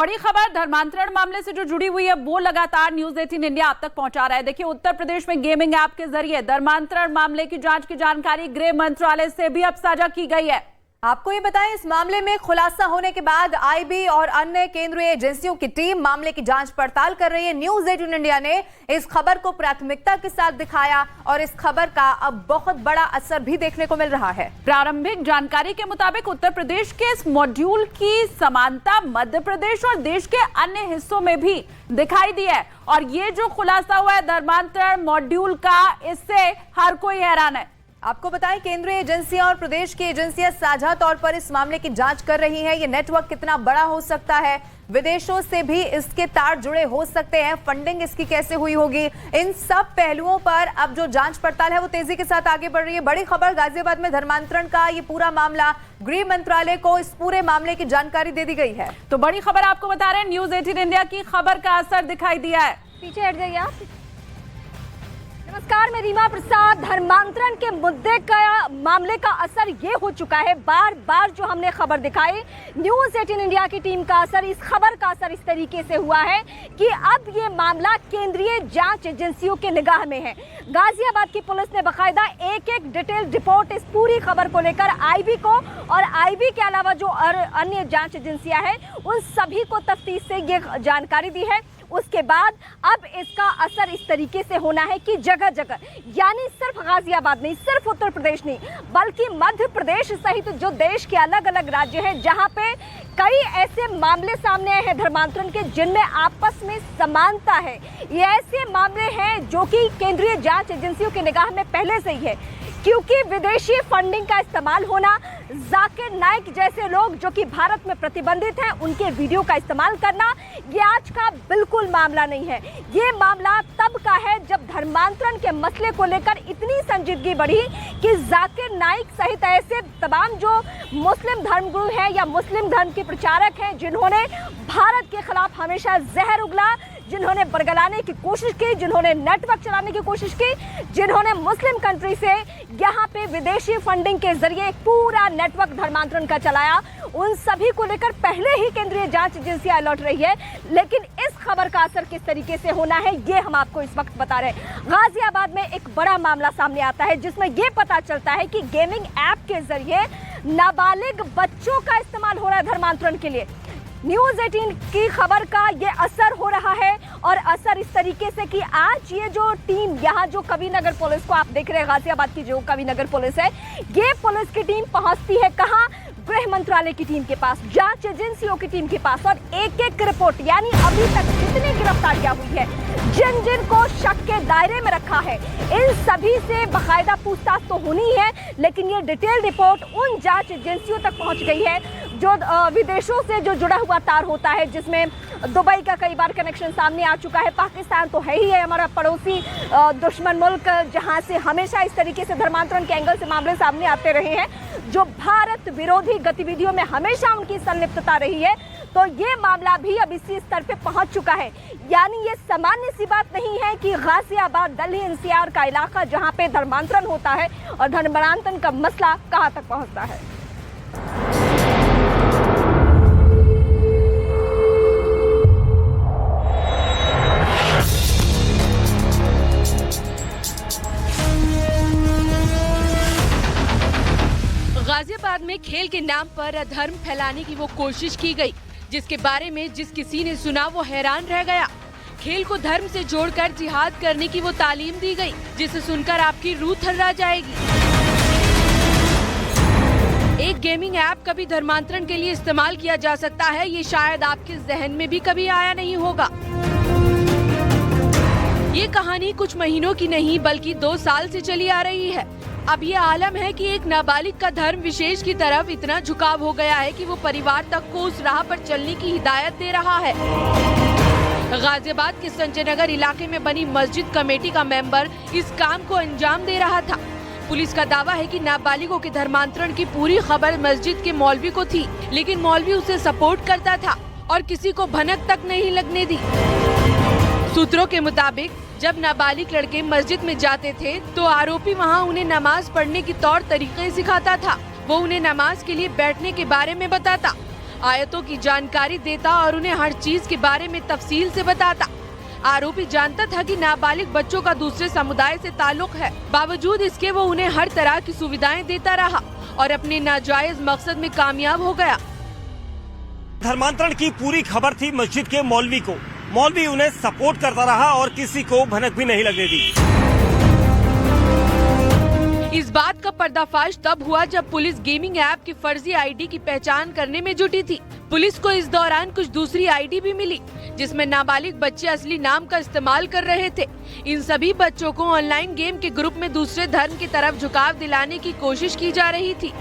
बड़ी खबर धर्मांतरण मामले से जो जुड़ी हुई है वो लगातार न्यूज 18 इंडिया आप तक पहुंचा रहा है। देखिए, उत्तर प्रदेश में गेमिंग ऐप के जरिए धर्मांतरण मामले की जांच की जानकारी गृह मंत्रालय से भी अब साझा की गई है। आपको ये बताएं, इस मामले में खुलासा होने के बाद आईबी और अन्य केंद्रीय एजेंसियों की टीम मामले की जांच पड़ताल कर रही है। न्यूज 18 इंडिया ने इस खबर को प्राथमिकता के साथ दिखाया और इस खबर का अब बहुत बड़ा असर भी देखने को मिल रहा है। प्रारंभिक जानकारी के मुताबिक उत्तर प्रदेश के इस मॉड्यूल की समानता मध्य प्रदेश और देश के अन्य हिस्सों में भी दिखाई दी है और ये जो खुलासा हुआ है धर्मांतरण मॉड्यूल का, इससे हर कोई हैरान है। आपको बताएं, केंद्रीय एजेंसियां और प्रदेश की एजेंसियां साझा तौर पर इस मामले की जांच कर रही हैं। ये नेटवर्क कितना बड़ा हो सकता है, विदेशों से भी इसके तार जुड़े हो सकते हैं, फंडिंग इसकी कैसे हुई होगी, इन सब पहलुओं पर अब जो जांच पड़ताल है वो तेजी के साथ आगे बढ़ रही है। बड़ी खबर, गाजियाबाद में धर्मांतरण का ये पूरा मामला, गृह मंत्रालय को इस पूरे मामले की जानकारी दे दी गई है। तो बड़ी खबर आपको बता रहे हैं, न्यूज 18 इंडिया की खबर का असर दिखाई दिया है। पीछे हट जाइए आप। नमस्कार, मैं रीमा प्रसाद। धर्मांतरण के मुद्दे का मामले का असर ये हो चुका है, बार बार जो हमने खबर दिखाई, न्यूज 18 इंडिया की टीम का असर, इस खबर का असर इस तरीके से हुआ है कि अब ये मामला केंद्रीय जांच एजेंसियों के निगाह में है। गाजियाबाद की पुलिस ने बकायदा एक डिटेल रिपोर्ट इस पूरी खबर को लेकर आईबी को और आईबी के अलावा जो अन्य जांच एजेंसियां हैं उन सभी को तफ्तीश से ये जानकारी दी है। उसके बाद अब इसका असर इस तरीके से होना है कि जगह जगह, यानी सिर्फ गाजियाबाद नहीं, सिर्फ उत्तर प्रदेश नहीं, बल्कि मध्य प्रदेश सहित जो देश के अलग अलग राज्य हैं जहां पे कई ऐसे मामले सामने आए हैं धर्मांतरण के जिनमें आपस में समानता है। ये ऐसे मामले हैं जो कि केंद्रीय जांच एजेंसियों की निगाह में पहले से ही है, क्योंकि विदेशी फंडिंग का इस्तेमाल होना, जाकिर नाइक जैसे लोग जो कि भारत में प्रतिबंधित हैं उनके वीडियो का इस्तेमाल करना, ये आज का बिल्कुल मामला नहीं है। ये मामला तब का है जब धर्मांतरण के मसले को लेकर इतनी संजीदगी बढ़ी कि जाकिर नाइक सहित ऐसे तमाम जो मुस्लिम धर्मगुरु हैं या मुस्लिम धर्म के प्रचारक हैं जिन्होंने भारत के खिलाफ हमेशा जहर उगला, जिन्होंने बरगलाने की कोशिश की, जिन्होंने नेटवर्क चलाने की कोशिश की, जिन्होंने मुस्लिम कंट्री से यहाँ पे विदेशी फंडिंग के जरिए एक पूरा नेटवर्क धर्मांतरण का चलाया, उन सभी को लेकर पहले ही केंद्रीय जांच एजेंसी अलर्ट रही है। लेकिन इस खबर का असर किस तरीके से होना है ये हम आपको इस वक्त बता रहे हैं। गाजियाबाद में एक बड़ा मामला सामने आता है जिसमें ये पता चलता है कि गेमिंग ऐप के जरिए नाबालिग बच्चों का इस्तेमाल हो रहा है धर्मांतरण के लिए। न्यूज 18 की खबर का ये असर हो रहा है और असर इस तरीके से कि आज ये जो टीम, यहाँ जो कविनगर पुलिस को आप देख रहे हैं, गाजियाबाद की जो कविनगर पुलिस है, ये पुलिस की टीम पहुंचती है कहाँ? गृह मंत्रालय की टीम के पास, जांच एजेंसियों की टीम के पास, और एक एक रिपोर्ट, यानी अभी तक जितनी गिरफ्तारियां हुई है, जिन जिन को शक के दायरे में रखा है, इन सभी से बाकायदा पूछताछ तो होनी है, लेकिन ये डिटेल रिपोर्ट उन जांच एजेंसियों तक पहुंच गई है जो विदेशों से जो जुड़ा हुआ तार होता है, जिसमें दुबई का कई बार कनेक्शन सामने आ चुका है, पाकिस्तान तो है ही है हमारा पड़ोसी दुश्मन मुल्क, जहां से हमेशा इस तरीके से धर्मांतरण के एंगल से मामले सामने आते रहे हैं, जो भारत विरोधी गतिविधियों में हमेशा उनकी संलिप्तता रही है। तो ये मामला भी अब इसी स्तर पे पहुंच चुका है। यानी ये सामान्य सी बात नहीं है कि गाजियाबाद दिल्ली एनसीआर का इलाका जहां पे धर्मांतरण होता है और धर्मांतरण का मसला कहां तक पहुंचता है। गाजियाबाद में खेल के नाम पर अधर्म फैलाने की वो कोशिश की गई, जिसके बारे में जिस किसी ने सुना वो हैरान रह गया। खेल को धर्म से जोड़कर जिहाद करने की वो तालीम दी गई, जिसे सुनकर आपकी रूह थर्रा जाएगी। एक गेमिंग ऐप कभी धर्मांतरण के लिए इस्तेमाल किया जा सकता है, ये शायद आपके जहन में भी कभी आया नहीं होगा। ये कहानी कुछ महीनों की नहीं बल्कि 2 साल से चली आ रही है। अब ये आलम है कि एक नाबालिग का धर्म विशेष की तरफ इतना झुकाव हो गया है कि वो परिवार तक को उस राह पर चलने की हिदायत दे रहा है। गाजियाबाद के संजय नगर इलाके में बनी मस्जिद कमेटी का मेंबर इस काम को अंजाम दे रहा था। पुलिस का दावा है कि नाबालिगों के धर्मांतरण की पूरी खबर मस्जिद के मौलवी को थी, लेकिन मौलवी उसे सपोर्ट करता था और किसी को भनक तक नहीं लगने दी। सूत्रों के मुताबिक जब नाबालिग लड़के मस्जिद में जाते थे तो आरोपी वहां उन्हें नमाज पढ़ने की तौर तरीके सिखाता था। वो उन्हें नमाज के लिए बैठने के बारे में बताता। आयतों की जानकारी देता और उन्हें हर चीज के बारे में तफसील से बताता। आरोपी जानता था कि नाबालिग बच्चों का दूसरे समुदाय से ताल्लुक है, बावजूद इसके वो उन्हें हर तरह की सुविधाएं देता रहा और अपने नाजायज मकसद में कामयाब हो गया। धर्मांतरण की पूरी खबर थी मस्जिद के मौलवी को। मौलवी उन्हें सपोर्ट करता रहा और किसी को भनक भी नहीं लगने दी। इस बात का पर्दाफाश तब हुआ जब पुलिस गेमिंग ऐप की फर्जी आईडी की पहचान करने में जुटी थी। पुलिस को इस दौरान कुछ दूसरी आईडी भी मिली जिसमें नाबालिग बच्चे असली नाम का इस्तेमाल कर रहे थे। इन सभी बच्चों को ऑनलाइन गेम के ग्रुप में दूसरे धर्म की तरफ झुकाव दिलाने की कोशिश की जा रही थी।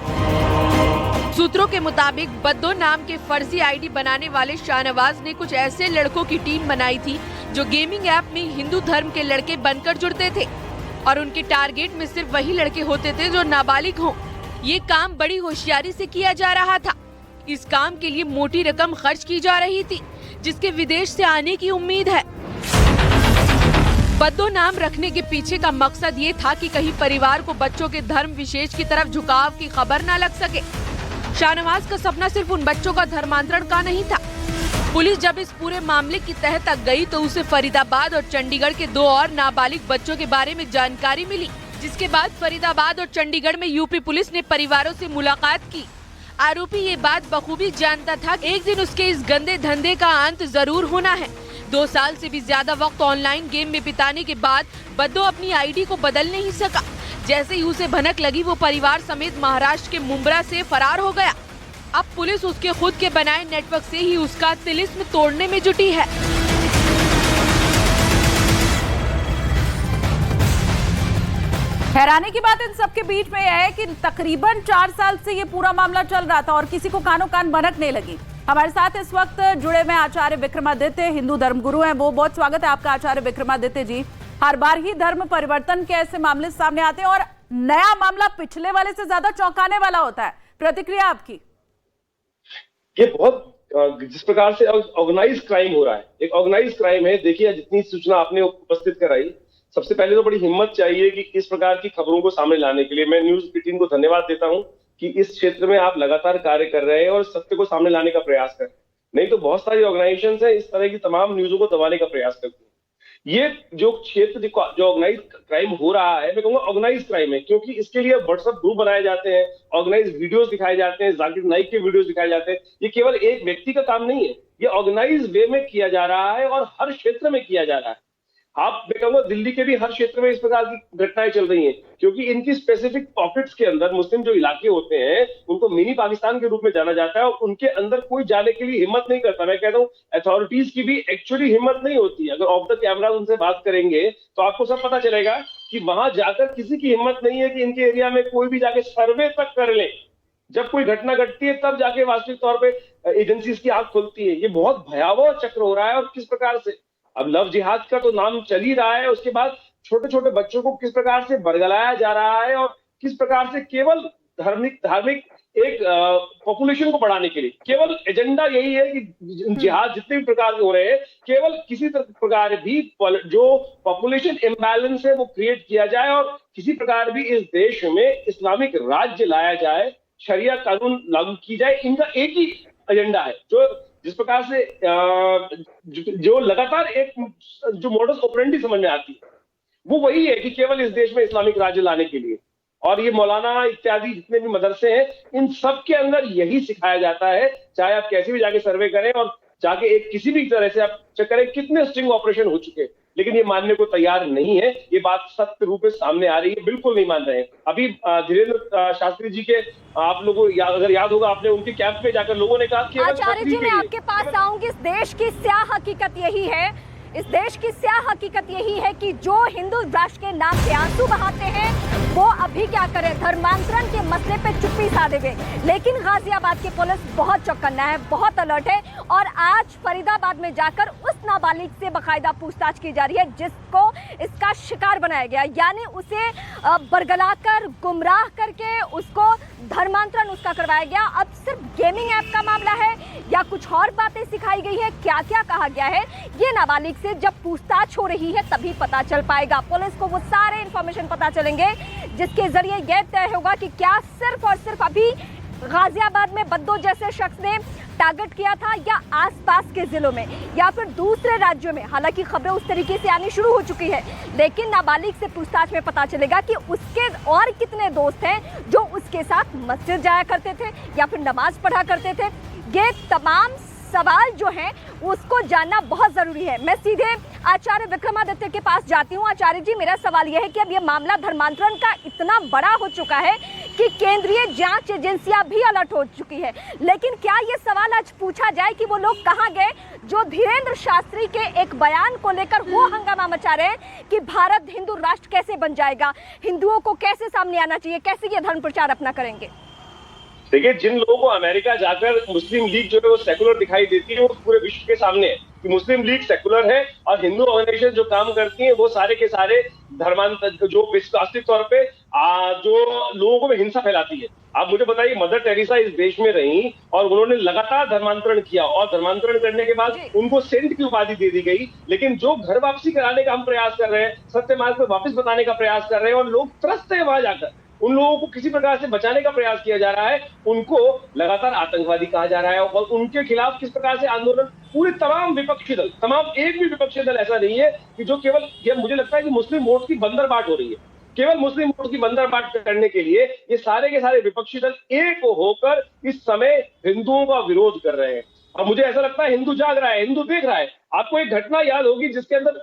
सूत्रों के मुताबिक बद्दो नाम के फर्जी आईडी बनाने वाले शाहनवाज ने कुछ ऐसे लड़कों की टीम बनाई थी जो गेमिंग ऐप में हिंदू धर्म के लड़के बनकर जुड़ते थे और उनके टारगेट में सिर्फ वही लड़के होते थे जो नाबालिग हों। ये काम बड़ी होशियारी से किया जा रहा था। इस काम के लिए मोटी रकम खर्च की जा रही थी जिसके विदेश से आने की उम्मीद है। बद्दो नाम रखने के पीछे का मकसद ये था कि कहीं परिवार को बच्चों के धर्म विशेष की तरफ झुकाव की खबर न लग सके। शाहनवाज का सपना सिर्फ उन बच्चों का धर्मांतरण का नहीं था। पुलिस जब इस पूरे मामले की तह तक गई तो उसे फरीदाबाद और चंडीगढ़ के 2 और नाबालिग बच्चों के बारे में जानकारी मिली, जिसके बाद फरीदाबाद और चंडीगढ़ में यूपी पुलिस ने परिवारों से मुलाकात की। आरोपी ये बात बखूबी जानता था कि एक दिन उसके इस गंदे धंधे का अंत जरूर होना है। 2 साल से भी ज्यादा वक्त ऑनलाइन गेम में बिताने के बाद बद्दो अपनी आईडी को बदल नहीं सका। जैसे ही उसे भनक लगी वो परिवार समेत महाराष्ट्र के मुंब्रा से फरार हो गया। अब पुलिस उसके खुद के बनाए नेटवर्क से ही उसका तिलिस्म तोड़ने में जुटी है। हैरानी की बात इन सबके बीच में यह है कि तकरीबन 4 साल से ये पूरा मामला चल रहा था और किसी को कानों कान भनक नहीं लगी। हमारे साथ इस वक्त जुड़े हुए आचार्य विक्रमादित्य, हिंदू धर्मगुरु हैं वो। बहुत स्वागत है आपका आचार्य विक्रमादित्य जी। हर बार ही धर्म परिवर्तन के ऐसे मामले सामने आते हैं और नया मामला पिछले वाले से ज्यादा चौंकाने वाला होता है। प्रतिक्रिया आपकी? ये बहुत जिस प्रकार से ऑर्गेनाइज क्राइम हो रहा है, एक ऑर्गेनाइज क्राइम है। देखिए जितनी सूचना आपने उपस्थित कराई, सबसे पहले तो बड़ी हिम्मत चाहिए कि इस प्रकार की खबरों को सामने लाने के लिए मैं न्यूज 18 को धन्यवाद देता हूं कि इस क्षेत्र में आप लगातार कार्य कर रहे हैं और सत्य को सामने लाने का प्रयास कर रहे हैं। नहीं तो बहुत सारी ऑर्गेनाइजेशंस हैं इस तरह की तमाम न्यूज़ों को दबाने का प्रयास करती हैं। ये जो क्षेत्र जो ऑर्गेनाइज क्राइम हो रहा है, मैं कहूंगा ऑर्गेनाइज क्राइम है, क्योंकि इसके लिए व्हाट्सएप ग्रुप बनाए जाते हैं, ऑर्गेनाइज वीडियोस दिखाए जाते हैं, जाकिर नाइक के वीडियोस दिखाए जाते हैं। ये केवल एक व्यक्ति का काम नहीं है, ये ऑर्गेनाइज वे में किया जा रहा है और हर क्षेत्र में किया जा रहा है। आप मैं कहूंगा दिल्ली के भी हर क्षेत्र में इस प्रकार की घटनाएं चल रही हैं, क्योंकि इनकी स्पेसिफिक पॉकेट्स के अंदर मुस्लिम जो इलाके होते हैं उनको मिनी पाकिस्तान के रूप में जाना जाता है और उनके अंदर कोई जाने के लिए हिम्मत नहीं करता। मैं कहता हूँ अथॉरिटीज की भी एक्चुअली हिम्मत नहीं होती। अगर ऑफ द कैमरा उनसे बात करेंगे तो आपको सब पता चलेगा कि वहां जाकर किसी की हिम्मत नहीं है कि इनके एरिया में कोई भी जाके सर्वे तक कर ले। जब कोई घटना घटती है तब जाके वास्तविक तौर पर एजेंसीज की आंख खुलती है। ये बहुत भयावह चक्र हो रहा है और किस प्रकार से अब लव जिहाद का तो नाम चल ही रहा है, उसके बाद छोटे छोटे बच्चों को किस प्रकार से बरगलाया जा रहा है और किस प्रकार से केवल धार्मिक एक पॉपुलेशन को बढ़ाने के लिए केवल एजेंडा यही है कि जिहाद जितने भी प्रकार के हो रहे हैं केवल किसी प्रकार भी जो पॉपुलेशन इम्बैलेंस है वो क्रिएट किया जाए और किसी प्रकार भी इस देश में इस्लामिक राज्य लाया जाए, शरिया कानून लागू की जाए। इनका एक ही एजेंडा है जो जिस प्रकार से जो लगातार एक जो मॉडस ऑपरेंडी समझ में आती है वो वही है कि केवल इस देश में इस्लामिक राज्य लाने के लिए। और ये मौलाना इत्यादि जितने भी मदरसे हैं इन सब के अंदर यही सिखाया जाता है, चाहे आप कैसे भी जाके सर्वे करें और जाके एक किसी भी तरह से आप चेक करें कितने स्टिंग ऑपरेशन हो चुके हैं, लेकिन ये मानने को तैयार नहीं है। ये बात सत्य रूप में सामने आ रही है, बिल्कुल नहीं मान रहे हैं। अभी धीरेन्द्र शास्त्री जी के आप लोगों अगर याद होगा आपने उनके कैंप में जाकर लोगों ने कहा कि आचार्य जी मैं आपके पास आऊंगी। इस देश की स्याह हकीकत यही है, इस देश की स्याह हकीकत यही है कि जो हिंदू राष्ट्र के नाम पे आंसू बहाते हैं वो अभी क्या करें, धर्मांतरण के मसले पे चुप्पी साधे हुए। लेकिन गाजियाबाद की पुलिस बहुत चौकन्ना है, बहुत अलर्ट है और आज फरीदाबाद में जाकर उस नाबालिग से बकायदा पूछताछ की जा रही है जिसको इसका शिकार बनाया गया, यानी उसे बरगलाकर गुमराह करके उसको धर्मांतरण उसका करवाया गया। अब सिर्फ गेमिंग ऐप का मामला है या कुछ और बातें सिखाई गई है, क्या क्या कहा गया है, ये नाबालिग से जब पूछताछ हो रही है तभी पता चल पाएगा। पुलिस को वो सारे इंफॉर्मेशन पता चलेंगे जिसके जरिए यह तय होगा कि क्या सिर्फ और सिर्फ अभी गाजियाबाद में बद्दो जैसे शख्स ने टारगेट किया था या आसपास के जिलों में या फिर दूसरे राज्यों में। हालांकि खबरें उस तरीके से आनी शुरू हो चुकी है, लेकिन नाबालिग से पूछताछ में पता चलेगा कि उसके और कितने दोस्त हैं जो उसके साथ मस्जिद जाया करते थे या फिर नमाज पढ़ा करते थे। ये तमाम सवाल जो हैं उसको जानना बहुत ज़रूरी है। मैं सीधे आचार्य विक्रमादित्य के पास जाती हूँ। आचार्य जी, मेरा सवाल यह है कि अब ये मामला धर्मांतरण का इतना बड़ा हो चुका है कि केंद्रीय जांच एजेंसियां भी अलर्ट हो चुकी है, लेकिन क्या ये सवाल आज पूछा जाए कि वो लोग कहाँ गए जो धीरेन्द्र शास्त्री के एक बयान को लेकर वो हंगामा मचा रहे हैं कि भारत हिंदू राष्ट्र कैसे बन जाएगा, हिंदुओं को कैसे सामने आना चाहिए, कैसे ये धर्म प्रचार अपना करेंगे? देखिए, जिन लोगों को अमेरिका जाकर मुस्लिम लीग जो है वो सेकुलर दिखाई देती है, वो पूरे विश्व के सामने है कि मुस्लिम लीग सेकुलर है और हिंदू ऑर्गेनाइजेशन जो काम करती है वो सारे के सारे धर्मांतर जो विश्वासिक तौर पे जो लोगों को हिंसा फैलाती है। आप मुझे बताइए, मदर टेरेसा इस देश में रही और उन्होंने लगातार धर्मांतरण किया और धर्मांतरण करने के बाद उनको सेंट की उपाधि दे दी गई, लेकिन जो घर वापसी कराने का हम प्रयास कर रहे हैं, सत्य मार्ग पर वापस बताने का प्रयास कर रहे हैं और लोग त्रस्त है वहां जाकर, उन लोगों को किसी प्रकार से बचाने का प्रयास किया जा रहा है, उनको लगातार आतंकवादी कहा जा रहा है और उनके खिलाफ किस प्रकार से आंदोलन पूरे तमाम विपक्षी दल, तमाम एक भी विपक्षी दल ऐसा नहीं है कि जो केवल, ये मुझे लगता है कि मुस्लिम वोट की बंदरबाट हो रही है, केवल मुस्लिम वोट की बंदरबाट करने के लिए ये सारे के सारे विपक्षी दल एक होकर इस समय हिंदुओं का विरोध कर रहे हैं। और मुझे ऐसा लगता है हिंदू जाग रहा है, हिंदू देख रहा है। आपको एक घटना याद होगी जिसके अंदर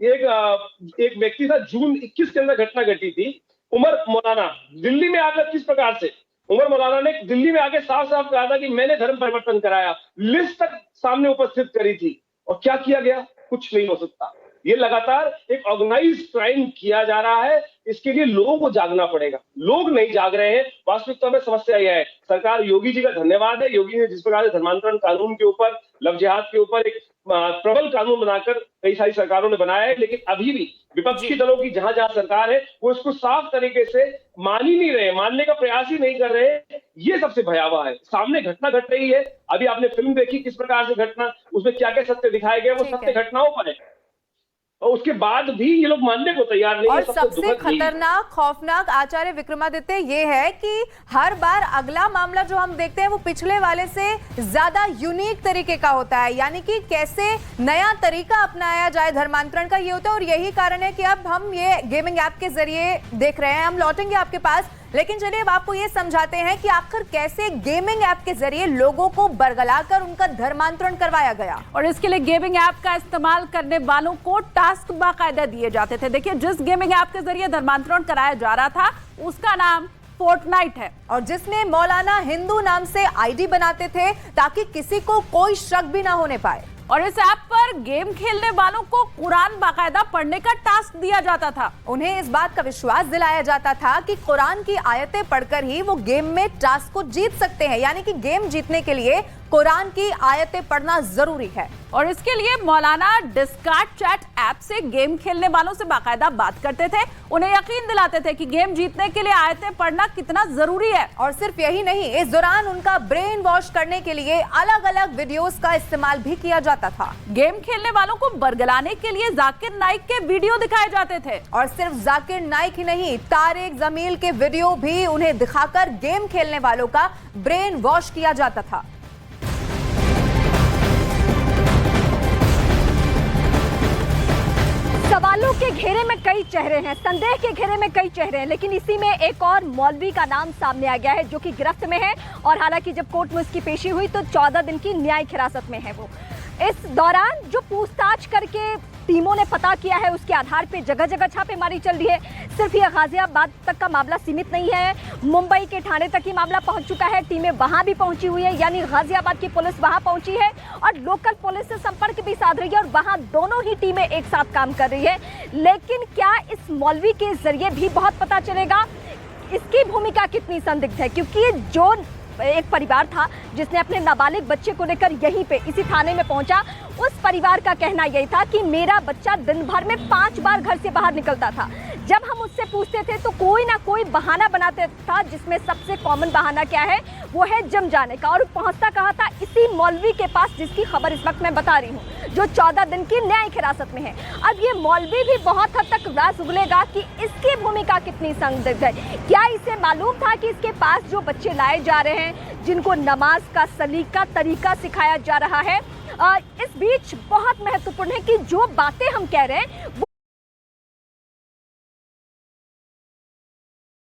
एक व्यक्ति था, जून 21 के अंदर घटना घटी थी। उमर मौलाना दिल्ली में आकर किस प्रकार से उमर मौलाना ने दिल्ली में आकर साफ साफ कहा था कि मैंने धर्म परिवर्तन कराया, लिस्ट तक सामने उपस्थित करी थी और क्या किया गया? कुछ नहीं हो सकता। ये लगातार एक ऑर्गेनाइज क्राइम किया जा रहा है, इसके लिए लोगों को जागना पड़ेगा। लोग नहीं जाग रहे हैं। वास्तविकता में समस्या यह है, सरकार योगी जी का धन्यवाद है, योगी ने जिस प्रकार से धर्मांतरण कानून के ऊपर, लव जिहाद के ऊपर एक प्रबल कानून बनाकर कई सारी सरकारों ने बनाया है, लेकिन अभी भी विपक्षी दलों की जहां जहां सरकार है वो इसको साफ तरीके से मान ही नहीं रहे, मानने का प्रयास ही नहीं कर रहे। ये सबसे भयावह है। सामने घटना घट रही है, अभी आपने फिल्म देखी किस प्रकार से घटना, उसमें क्या क्या सत्य दिखाए गए, वो सत्य घटनाओं पर है और उसके बाद भी ये लोग मानने को तैयार नहीं है। और सबसे खतरनाक, खौफनाक आचार्य विक्रमादित्य ये है कि हर बार अगला मामला जो हम देखते हैं वो पिछले वाले से ज्यादा यूनिक तरीके का होता है, यानी कि कैसे नया तरीका अपनाया जाए धर्मांतरण का, ये होता है। और यही कारण है कि अब हम ये गेमिंग ऐप के जरिए देख रहे हैं। हम लौटेंगे आपके पास, लेकिन चलिए अब आपको ये समझाते हैं कि आखिर कैसे गेमिंग ऐप के जरिए लोगों को बरगलाकर उनका धर्मांतरण करवाया गया। और इसके लिए गेमिंग ऐप का इस्तेमाल करने वालों को टास्क बाकायदा दिए जाते थे। देखिए, जिस गेमिंग ऐप के जरिए धर्मांतरण कराया जा रहा था उसका नाम फोर्टनाइट है और जिसमें मौलाना हिंदू नाम से आईडी बनाते थे ताकि किसी को कोई शक भी ना होने पाए। और इस ऐप पर गेम खेलने वालों को कुरान बाकायदा पढ़ने का टास्क दिया जाता था। उन्हें इस बात का विश्वास दिलाया जाता था कि कुरान की आयतें पढ़कर ही वो गेम में टास्क को जीत सकते हैं, यानी कि गेम जीतने के लिए कुरान की आयतें पढ़ना जरूरी है। और इसके लिए मौलाना डिस्कार्ड चैट ऐप से गेम खेलने वालों से बाकायदा बात करते थे, उन्हें यकीन दिलाते थे कि गेम जीतने के लिए आयतें पढ़ना कितना जरूरी है। और सिर्फ यही नहीं, इस दौरान उनका ब्रेन वॉश करने के लिए अलग अलग वीडियोस का इस्तेमाल भी किया जाता था। गेम खेलने वालों को बरगलाने के लिए जाकिर नाइक के वीडियो दिखाए जाते थे। और सिर्फ जाकिर नाइक ही नहीं, तारिक जमील के वीडियो भी उन्हें दिखाकर गेम खेलने वालों का ब्रेन वॉश किया जाता था। सवालों के घेरे में कई चेहरे हैं, संदेह के घेरे में कई चेहरे हैं, लेकिन इसी में एक और मौलवी का नाम सामने आ गया है जो कि गिरफ्त में है। और हालांकि जब कोर्ट में उसकी पेशी हुई तो 14 दिन की न्यायिक हिरासत में है वो। इस दौरान जो पूछताछ करके टीमों ने पता किया है उसके आधार पे जगह जगह छापेमारी चल रही है। सिर्फ ये गाजियाबाद तक का मामला सीमित नहीं है, मुंबई के ठाणे तक ही मामला पहुंच चुका है। टीमें वहां भी पहुंची हुई है, यानी गाजियाबाद की पुलिस वहां पहुंची है और लोकल पुलिस से संपर्क भी साध रही है और वहां दोनों ही टीमें एक साथ काम कर रही है। लेकिन क्या इस मौलवी के जरिए भी बहुत पता चलेगा? इसकी भूमिका कितनी संदिग्ध है, क्योंकि जो एक परिवार था जिसने अपने नाबालिग बच्चे को लेकर यहीं पे इसी थाने में पहुंचा, उस परिवार का कहना यही था कि मेरा बच्चा दिन भर में 5 बार घर से बाहर निकलता था। जब हम उससे पूछते थे तो कोई ना कोई बहाना बनाते था, जिसमें सबसे कॉमन बहाना क्या है, वो है जिम जाने का। और पहुंचता कहा था इसी मौलवी के पास जिसकी खबर इस वक्त मैं बता रही हूँ, जो 14 दिन की न्यायिक हिरासत में है। अब ये मौलवी भी बहुत हद तक राज उगलेगा कि इसकी भूमिका कितनी संदिग्ध है। क्या इसे मालूम था कि इसके पास जो बच्चे लाए जा रहे हैं, जिनको नमाज का सलीका तरीका सिखाया जा रहा है, इस बीच बहुत महत्वपूर्ण है कि जो बातें हम कह रहे हैं